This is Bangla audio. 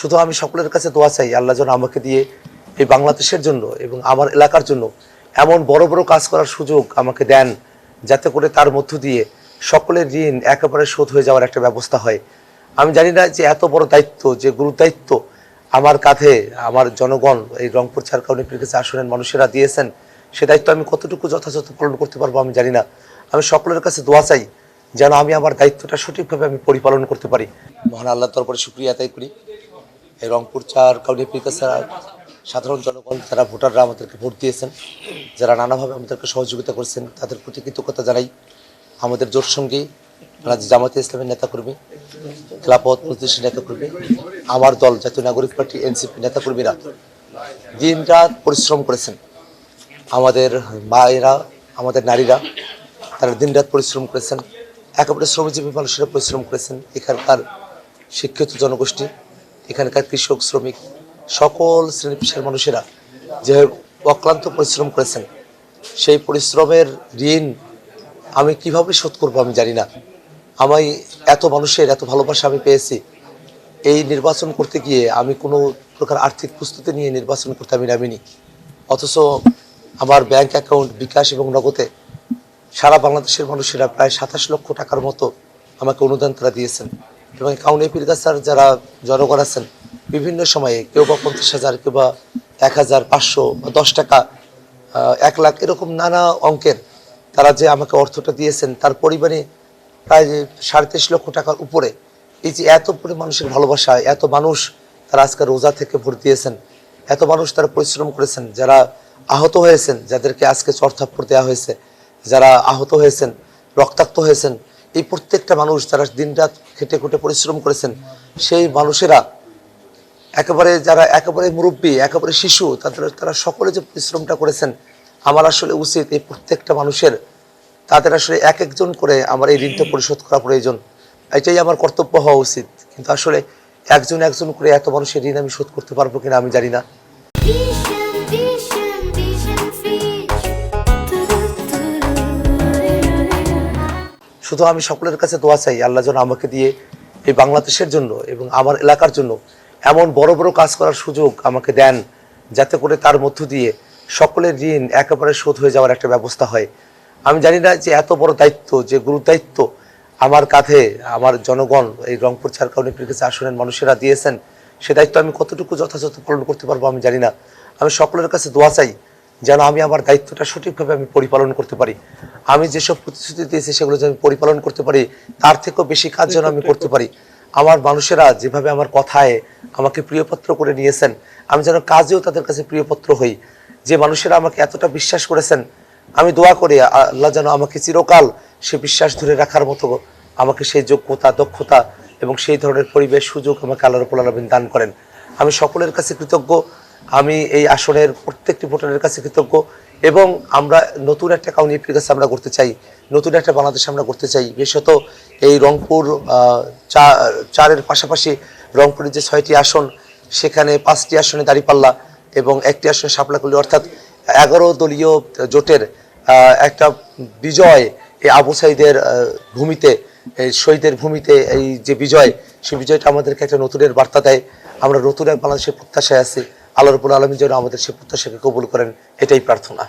শুধু আমি সকলের কাছে দোয়া চাই, আল্লাহ যেন আমাকে দিয়ে এই বাংলাদেশের জন্য এবং আমার এলাকার জন্য এমন বড় বড় কাজ করার সুযোগ আমাকে দেন, যাতে করে তার মধ্য দিয়ে সকলের ঋণ একেবারে শোধ হয়ে যাওয়ার একটা ব্যবস্থা হয়। আমি জানি না যে এত বড় দায়িত্ব, যে গুরু দায়িত্ব আমার কাঁধে আমার জনগণ, এই রংপুর ৪ কাউনিয়া পীরগাছা আসনের মানুষেরা দিয়েছেন, সে দায়িত্ব আমি কতটুকু যথাযথ পালন করতে পারবো আমি জানি না। আমি সকলের কাছে দোয়া চাই যেন আমি আমার দায়িত্বটা সঠিকভাবে আমি পরিপালন করতে পারি। মহান আল্লাহর দরবারে শুকরিয়া আদায় করি। এই রংপুর ৪ কাউনিয়া পীরগাছা সাধারণ জনগণ, যারা ভোটাররা আমাদেরকে ভোট দিয়েছেন, যারা নানাভাবে আমাদেরকে সহযোগিতা করেছেন, তাদের প্রতি কৃতজ্ঞতা জানাই। আমাদের জোট সঙ্গী জামায়াতে ইসলামের নেতাকর্মী, খেলাফত মজলিসের নেতাকর্মী, আমার দল জাতীয় নাগরিক পার্টি এনসিপি নেতাকর্মীরা দিন রাত পরিশ্রম করেছেন। আমাদের মায়েরা, আমাদের নারীরা, তারা দিন রাত পরিশ্রম করেছেন। একেবারে শ্রমজীবী মানুষেরা পরিশ্রম করেছেন। এখানকার শিক্ষিত জনগোষ্ঠী, এখানকার কৃষক, শ্রমিক, সকল শ্রেণী পেশার মানুষেরা যে অক্লান্ত পরিশ্রম করেছেন, সেই পরিশ্রমের ঋণ আমি কিভাবে শোধ করবো আমি জানি না। আমি এত মানুষের এত ভালোবাসা আমি পেয়েছি। এই নির্বাচন করতে গিয়ে আমি কোনো প্রকার আর্থিক প্রস্তুতি নিয়ে নির্বাচন করতে আমি নামিনি, অথচ আমার ব্যাংক অ্যাকাউন্ট, বিকাশ এবং নগদে সারা বাংলাদেশের মানুষেরা প্রায় ২৭ লক্ষ টাকার মতো আমাকে অনুদান তারা দিয়েছেন। এবং কাউনিয়া পীরগাছার যারা জনগণ আছেন, বিভিন্ন সময়ে কেউ বা ৫০,০০০, কেউ বা ১,০০০, ৫০০ বা ১০ টাকা, ১ লাখ, এরকম নানা অঙ্কের তারা যে আমাকে অর্থটা দিয়েছেন, তার পরিমাণে প্রায় ৩.৫ লক্ষ টাকার উপরে। এই যে এত মানুষের ভালোবাসা, এত মানুষ তারা আজকে রোজা থেকে ভোট দিয়েছেন, এত মানুষ তারা পরিশ্রম করেছেন, যারা আহত হয়েছেন, যাদেরকে আজকে চড়থাপ্পড় দেওয়া হয়েছে, যারা আহত হয়েছেন, রক্তাক্ত হয়েছেন, এই প্রত্যেকটা মানুষ যারা দিনরাত খেটে খুঁটে পরিশ্রম করেছেন, সেই মানুষেরা যারা একেবারে মুরব্বী, একেবারে শিশু, তারা সকলে যে পরিশ্রমটা করেছেন, আমার আসলে উচিত এই প্রত্যেকটা মানুষের, তাদের আসলে এক একজন করে আমার এই ঋণটা পরিশোধ করা প্রয়োজন। এটাই আমার কর্তব্য হওয়া উচিত। কিন্তু আসলে একজন একজন করে এত মানুষের ঋণ আমি শোধ করতে পারবো কিনা আমি জানি না। শুধু আমি সকলের কাছে দোয়া চাই, আল্লাহ যেন আমাকে দিয়ে এই বাংলাদেশের জন্য এবং আমার এলাকার জন্য এমন বড় বড় কাজ করার সুযোগ আমাকে দেন, যাতে করে তার মধ্য দিয়ে সকলের ঋণ একেবারে শোধ হয়ে যাওয়ার একটা ব্যবস্থা হয়। আমি জানি না যে এত বড় দায়িত্ব, যে গুরু দায়িত্ব আমার কাঁধে আমার জনগণ, এই রংপুর ৪ কাউনিয়া পীরগাছা আসনের মানুষেরা দিয়েছেন, সে দায়িত্ব আমি কতটুকু যথাযথ পালন করতে পারবো আমি জানি না। আমি সকলের কাছে দোয়া চাই যেন আমি আমার দায়িত্বটা সঠিকভাবে আমি পরিপালন করতে পারি। আমি যেসব প্রতিশ্রুতি দিয়েছি সেগুলো যেন পরিপালন করতে পারি, তার থেকেও বেশি কাজ যেন আমি করতে পারি। আমার মানুষেরা যেভাবে আমার কথায় আমাকে প্রিয়পাত্র করে নিয়েছেন, আমি যেন কাজেও তাদের কাছে প্রিয়পাত্র হই। যে মানুষেরা আমাকে এতটা বিশ্বাস করেছেন, আমি দোয়া করি আল্লাহ যেন আমাকে চিরকাল সে বিশ্বাস ধরে রাখার মতো আমাকে সেই যোগ্যতা, দক্ষতা এবং সেই ধরনের পরিবেশ, সুযোগ আমাকে আল্লাহ রাব্বুল আলামিন দান করেন। আমি সকলের কাছে কৃতজ্ঞ। আমি এই আসনের প্রত্যেকটি ভোটারের কাছে কৃতজ্ঞ। এবং আমরা নতুন একটা কাউনিয়া পীরগাছা আমরা করতে চাই, নতুন একটা বাংলাদেশ আমরা করতে চাই। বিশেষত এই রংপুর ৪-এর পাশাপাশি রংপুরের যে ৬টি আসন, সেখানে ৫টি আসনে দাঁড়িপাল্লা এবং ১টি আসনে শাপলাকলি, অর্থাৎ ১১ দলীয় জোটের একটা বিজয়, এই আবু সাঈদের ভূমিতে, এই শহীদের ভূমিতে এই যে বিজয়, সেই বিজয়টা আমাদেরকে একটা নতুনের বার্তা দেয়। আমরা নতুন এক বাংলাদেশের প্রত্যাশায় আছি। আল্লাহ রাব্বুল আলামিন যেন আমাদের সেই প্রত্যাশাকে কবুল করেন, এটাই প্রার্থনা।